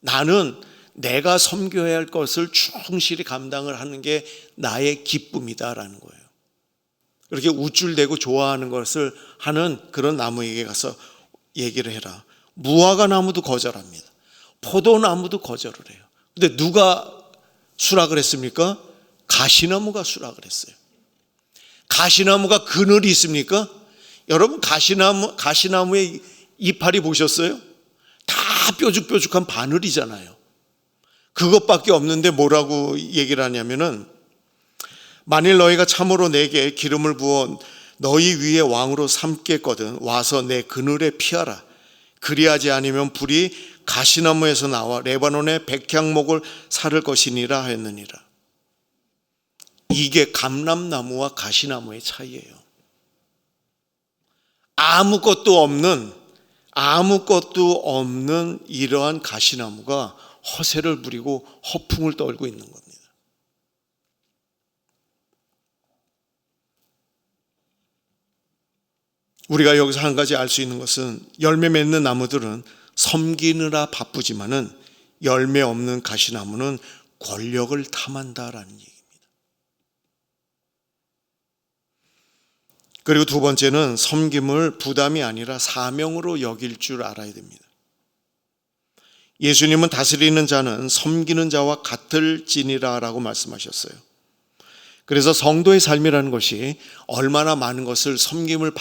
나는 내가 섬겨야 할 것을 충실히 감당을 하는 게 나의 기쁨이다라는 거예요. 그렇게 우쭐대고 좋아하는 것을 하는 그런 나무에게 가서 얘기를 해라. 무화과 나무도 거절합니다. 포도나무도 거절을 해요. 근데 누가 수락을 했습니까? 가시나무가 수락을 했어요. 가시나무가 그늘이 있습니까? 여러분, 가시나무의 이파리 보셨어요? 다 뾰족뾰족한 바늘이잖아요. 그것밖에 없는데 뭐라고 얘기를 하냐면은, 만일 너희가 참으로 내게 기름을 부어 너희 위에 왕으로 삼겠거든 와서 내 그늘에 피하라. 그리하지 않으면 불이 가시나무에서 나와 레바논의 백향목을 사를 것이니라 했느니라. 이게 감람나무와 가시나무의 차이예요. 아무것도 없는 이러한 가시나무가 허세를 부리고 허풍을 떨고 있는 겁니다. 우리가 여기서 한 가지 알 수 있는 것은 열매 맺는 나무들은 섬기느라 바쁘지만은 열매 없는 가시나무는 권력을 탐한다라는 얘기입니다. 그리고 두 번째는 섬김을 부담이 아니라 사명으로 여길 줄 알아야 됩니다. 예수님은 다스리는 자는 섬기는 자와 같을지니라라고 말씀하셨어요. 그래서 성도의 삶이라는 것이 얼마나 많은 것을 섬김을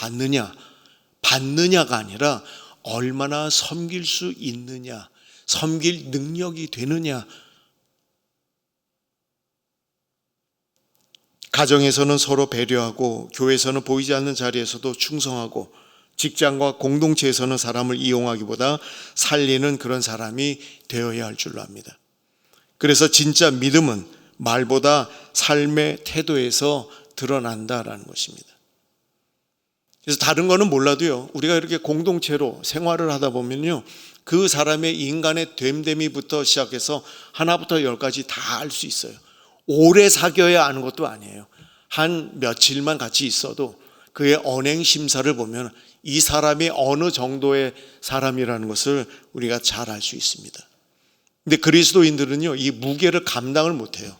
받느냐가 아니라 얼마나 섬길 수 있느냐, 섬길 능력이 되느냐. 가정에서는 서로 배려하고, 교회에서는 보이지 않는 자리에서도 충성하고, 직장과 공동체에서는 사람을 이용하기보다 살리는 그런 사람이 되어야 할 줄로 압니다. 그래서 진짜 믿음은 말보다 삶의 태도에서 드러난다라는 것입니다. 그래서 다른 거는 몰라도요, 우리가 이렇게 공동체로 생활을 하다 보면요, 그 사람의 인간의 됨됨이부터 시작해서 하나부터 열까지 다 알 수 있어요. 오래 사귀어야 아는 것도 아니에요. 한 며칠만 같이 있어도 그의 언행 심사를 보면 이 사람이 어느 정도의 사람이라는 것을 우리가 잘 알 수 있습니다. 근데 그리스도인들은요, 이 무게를 감당을 못해요.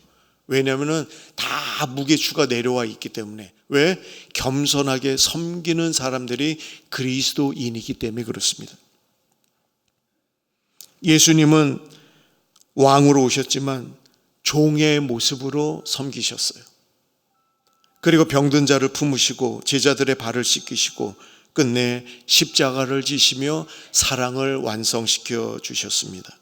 왜냐하면 다 무게추가 내려와 있기 때문에. 왜? 겸손하게 섬기는 사람들이 그리스도인이기 때문에 그렇습니다. 예수님은 왕으로 오셨지만 종의 모습으로 섬기셨어요. 그리고 병든 자를 품으시고 제자들의 발을 씻기시고 끝내 십자가를 지시며 사랑을 완성시켜 주셨습니다.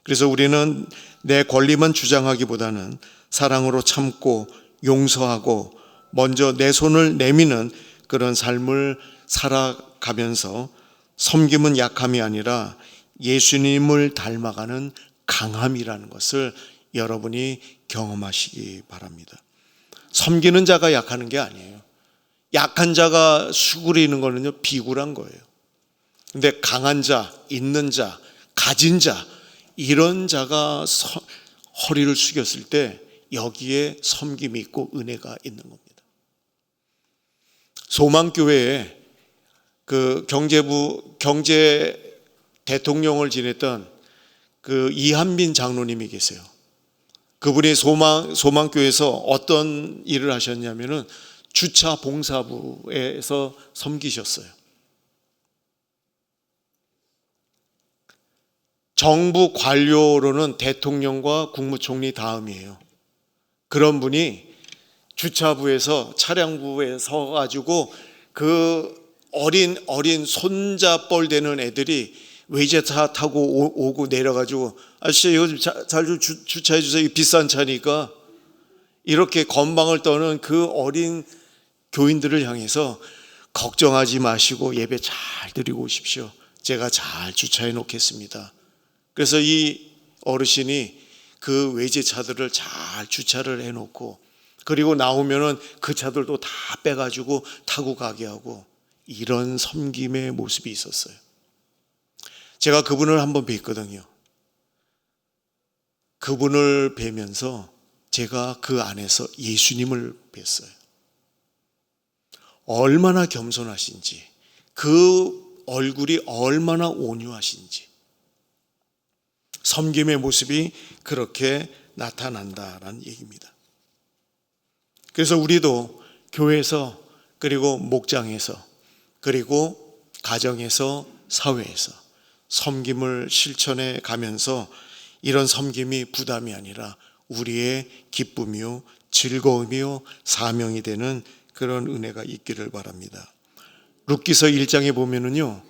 그래서 우리는 내 권리만 주장하기보다는 사랑으로 참고 용서하고 먼저 내 손을 내미는 그런 삶을 살아가면서 섬김은 약함이 아니라 예수님을 닮아가는 강함이라는 것을 여러분이 경험하시기 바랍니다. 섬기는 자가 약하는 게 아니에요. 약한 자가 수그리는 거는요, 비굴한 거예요. 근데 강한 자, 있는 자, 가진 자, 이런 자가 허리를 숙였을 때 여기에 섬김이 있고 은혜가 있는 겁니다. 소망교회에 그 경제 대통령을 지냈던 그 이한빈 장로님이 계세요. 그분이 소망교회에서 어떤 일을 하셨냐면은 주차 봉사부에서 섬기셨어요. 정부 관료로는 대통령과 국무총리 다음이에요. 그런 분이 주차부에서 차량부에 서가지고 그 어린 손자뻘 되는 애들이 외제차 타고 오고 내려가지고 아저씨 이거 잘 좀 주차해 주세요. 이 비싼 차니까 이렇게 건방을 떠는 그 어린 교인들을 향해서 걱정하지 마시고 예배 잘 드리고 오십시오. 제가 잘 주차해 놓겠습니다. 그래서 이 어르신이 그 외제차들을 잘 주차를 해 놓고 그리고 나오면은 그 차들도 다 빼가지고 타고 가게 하고 이런 섬김의 모습이 있었어요. 제가 그분을 한번 뵀거든요. 그분을 뵈면서 제가 그 안에서 예수님을 뵀어요. 얼마나 겸손하신지, 그 얼굴이 얼마나 온유하신지, 섬김의 모습이 그렇게 나타난다라는 얘기입니다. 그래서 우리도 교회에서 그리고 목장에서 그리고 가정에서 사회에서 섬김을 실천해 가면서 이런 섬김이 부담이 아니라 우리의 기쁨이요 즐거움이요 사명이 되는 그런 은혜가 있기를 바랍니다. 룻기서 1장에 보면은요,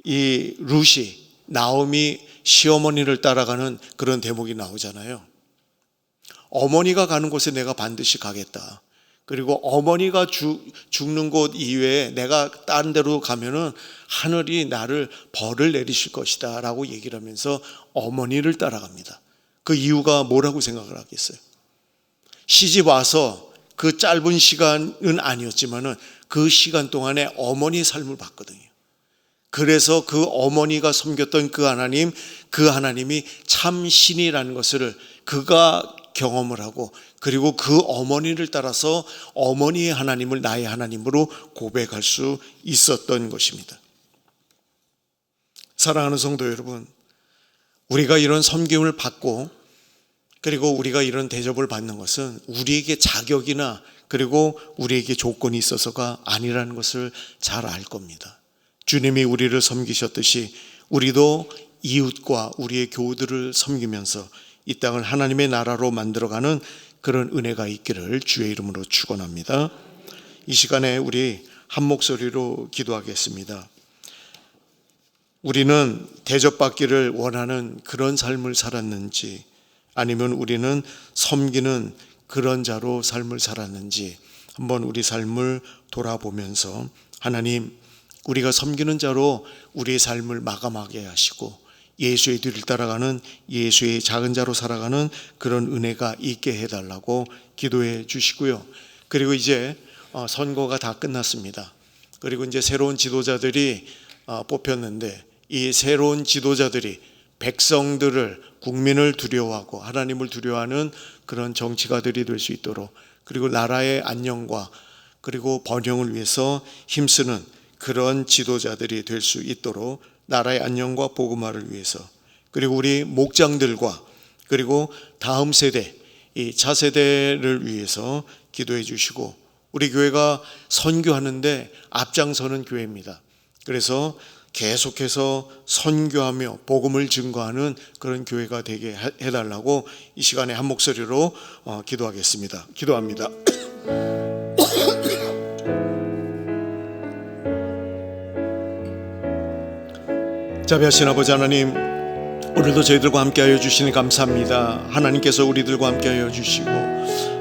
이 룻이 나오미 시어머니를 따라가는 그런 대목이 나오잖아요. 어머니가 가는 곳에 내가 반드시 가겠다. 그리고 어머니가 죽는 곳 이외에 내가 다른 데로 가면은 하늘이 나를 벌을 내리실 것이다 라고 얘기를 하면서 어머니를 따라갑니다. 그 이유가 뭐라고 생각을 하겠어요? 시집 와서 그 짧은 시간은 아니었지만은 그 시간 동안에 어머니 삶을 봤거든요. 그래서 그 어머니가 섬겼던 그 하나님이 참 신이라는 것을 그가 경험을 하고 그리고 그 어머니를 따라서 어머니의 하나님을 나의 하나님으로 고백할 수 있었던 것입니다. 사랑하는 성도 여러분, 우리가 이런 섬김을 받고 그리고 우리가 이런 대접을 받는 것은 우리에게 자격이나 그리고 우리에게 조건이 있어서가 아니라는 것을 잘 알 겁니다. 주님이 우리를 섬기셨듯이 우리도 이웃과 우리의 교우들을 섬기면서 이 땅을 하나님의 나라로 만들어가는 그런 은혜가 있기를 주의 이름으로 축원합니다. 이 시간에 우리 한 목소리로 기도하겠습니다. 우리는 대접받기를 원하는 그런 삶을 살았는지 아니면 우리는 섬기는 그런 자로 삶을 살았는지 한번 우리 삶을 돌아보면서 하나님, 우리가 섬기는 자로 우리의 삶을 마감하게 하시고 예수의 뒤를 따라가는 예수의 작은 자로 살아가는 그런 은혜가 있게 해달라고 기도해 주시고요. 그리고 이제 선거가 다 끝났습니다. 그리고 이제 새로운 지도자들이 뽑혔는데 이 새로운 지도자들이 백성들을, 국민을 두려워하고 하나님을 두려워하는 그런 정치가들이 될 수 있도록, 그리고 나라의 안녕과 그리고 번영을 위해서 힘쓰는 그런 지도자들이 될 수 있도록 나라의 안녕과 복음화를 위해서, 그리고 우리 목장들과 그리고 다음 세대, 이 차세대를 위해서 기도해 주시고, 우리 교회가 선교하는데 앞장서는 교회입니다. 그래서 계속해서 선교하며 복음을 증거하는 그런 교회가 되게 해달라고 이 시간에 한 목소리로 기도하겠습니다. 기도합니다. 자비하신 아버지 하나님, 오늘도 저희들과 함께하여 주시니 감사합니다. 하나님께서 우리들과 함께하여 주시고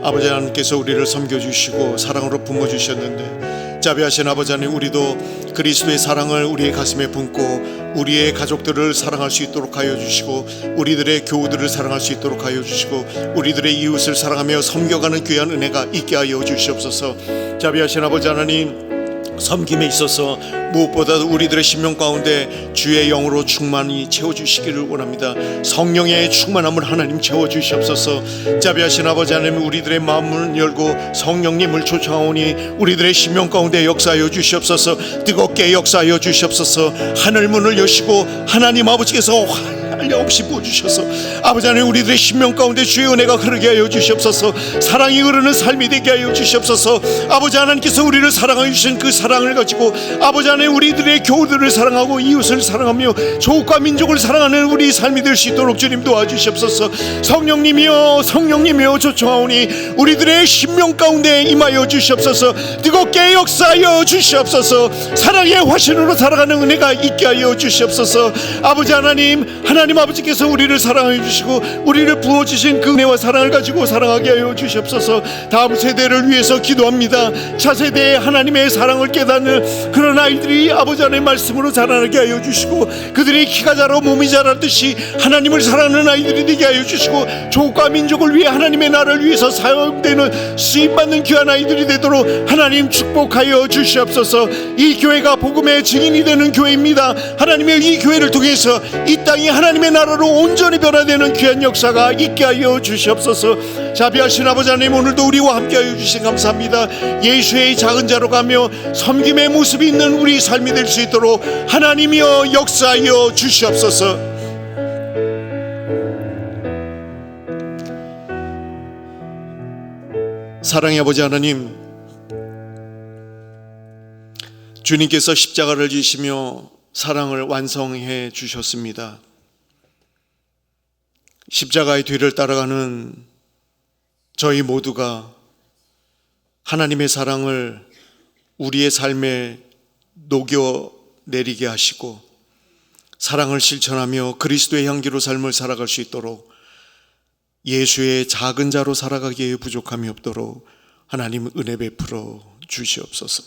아버지 하나님께서 우리를 섬겨주시고 사랑으로 품어주셨는데, 자비하신 아버지 하나님, 우리도 그리스도의 사랑을 우리의 가슴에 품고 우리의 가족들을 사랑할 수 있도록 하여 주시고 우리들의 교우들을 사랑할 수 있도록 하여 주시고 우리들의 이웃을 사랑하며 섬겨가는 귀한 은혜가 있게 하여 주시옵소서. 자비하신 아버지 하나님, 섬김에 있어서 무엇보다도 우리들의 심령 가운데 주의 영으로 충만히 채워주시기를 원합니다. 성령의 충만함을 하나님 채워주시옵소서. 자비하신 아버지 하나님, 우리들의 마음을 열고 성령님을 초청하오니 우리들의 심령 가운데 역사하여 주시옵소서. 뜨겁게 역사하여 주시옵소서. 하늘 문을 여시고 하나님 아버지께서 한량없이 부어주셔서 아버지 하나님 우리들의 심령 가운데 주의 은혜가 흐르게 하여 주시옵소서. 사랑이 흐르는 삶이 되게 하여 주시옵소서. 아버지 하나님께서 우리를 사랑하여 주신 그 사랑을 가지고 아버지 하나님 우리들의 교우들을 사랑하고 이웃을 사랑하며 조국과 민족을 사랑하는 우리 삶이 될 수 있도록 주님 도와주시옵소서. 성령님이여 초청하오니 우리들의 심령 가운데 임하여 주시옵소서. 뜨겁게 역사하여 주시옵소서. 사랑의 화신으로 살아가는 은혜가 있게 하여 주시옵소서. 아버지 하나님 아버지께서 우리를 사랑하여 주시고 우리를 부어주신 그 은혜와 사랑을 가지고 사랑하게 하여 주시옵소서. 다음 세대를 위해서 기도합니다. 차세대에 하나님의 사랑을 깨닫는 그런 아이들이 아버지 하나님의 말씀으로 자라나게 하여 주시고 그들이 키가 자라 몸이 자라듯이 하나님을 사랑하는 아이들이 되게 하여 주시고 조국과 민족을 위해 하나님의 나라를 위해서 사용되는 쓰임받는 귀한 아이들이 되도록 하나님 축복하여 주시옵소서. 이 교회가 복음의 증인이 되는 교회입니다. 하나님의 이 교회를 통해서 이 땅이 하나님의 나라로 온전히 변화되는 귀한 역사가 있게 하여 주시옵소서. 자비하신 아버지 하나님 오늘도 우리와 함께 하여 주신 감사합니다. 예수의 작은 자로 가며 섬김의 모습이 있는 우리 삶이 될 수 있도록 하나님이여 역사하여 주시옵소서. 사랑의 아버지 하나님, 주님께서 십자가를 지시며 사랑을 완성해 주셨습니다. 십자가의 뒤를 따라가는 저희 모두가 하나님의 사랑을 우리의 삶에 녹여내리게 하시고 사랑을 실천하며 그리스도의 향기로 삶을 살아갈 수 있도록 예수의 작은 자로 살아가기에 부족함이 없도록 하나님 은혜 베풀어 주시옵소서.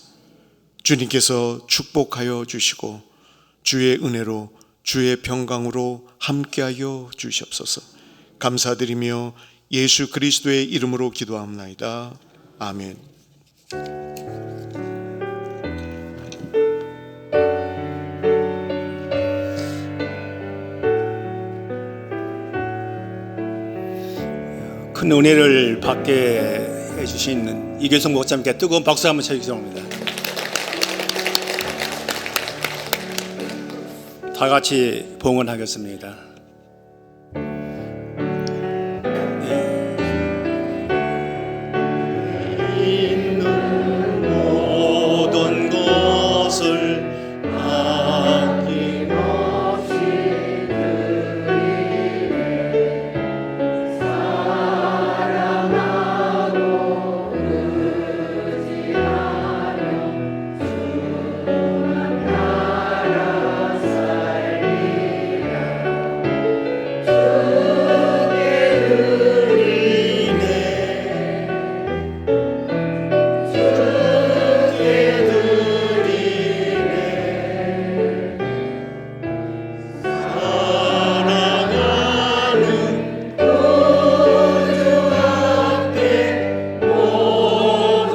주님께서 축복하여 주시고 주의 은혜로 주의 평강으로 함께하여 주시옵소서. 감사드리며 예수 그리스도의 이름으로 기도합나이다. 아멘. 큰 은혜를 받게 해주신 이계성 목사님께 뜨거운 박수 한번 쳐주시기 다 같이 봉헌하겠습니다. 있는 모든 것을 아낌없이 사랑하고 의지하며 주만 나라 살리라. 주께 드리네 주께 드리네 사랑하는 구주 앞에 모두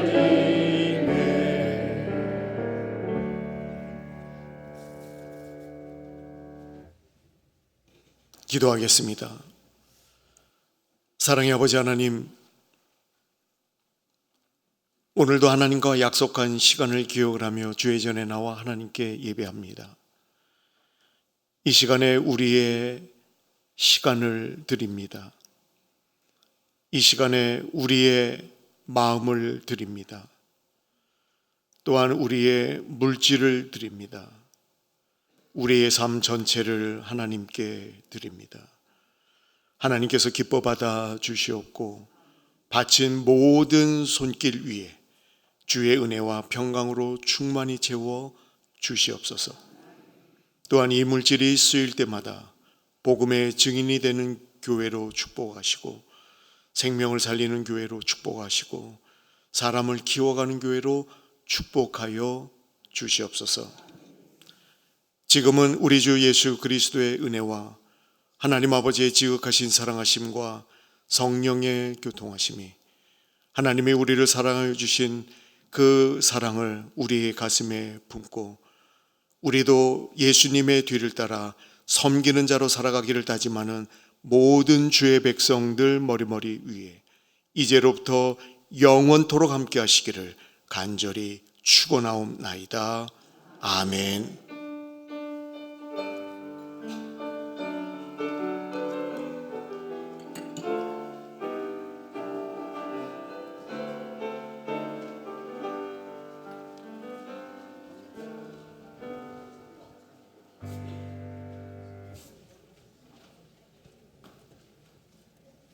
드리네. 기도하겠습니다. 사랑의 아버지 하나님, 오늘도 하나님과 약속한 시간을 기억을 하며 주의 전에 나와 하나님께 예배합니다. 이 시간에 우리의 시간을 드립니다. 이 시간에 우리의 마음을 드립니다. 또한 우리의 물질을 드립니다. 우리의 삶 전체를 하나님께 드립니다. 하나님께서 기뻐 받아 주시옵고 바친 모든 손길 위에 주의 은혜와 평강으로 충만히 채워 주시옵소서. 또한 이 물질이 쓰일 때마다 복음의 증인이 되는 교회로 축복하시고 생명을 살리는 교회로 축복하시고 사람을 키워가는 교회로 축복하여 주시옵소서. 지금은 우리 주 예수 그리스도의 은혜와 하나님 아버지의 지극하신 사랑하심과 성령의 교통하심이 하나님이 우리를 사랑하여 주신 그 사랑을 우리의 가슴에 품고 우리도 예수님의 뒤를 따라 섬기는 자로 살아가기를 다짐하는 모든 주의 백성들 머리머리 위에 이제로부터 영원토록 함께 하시기를 간절히 축원하옵나이다. 아멘.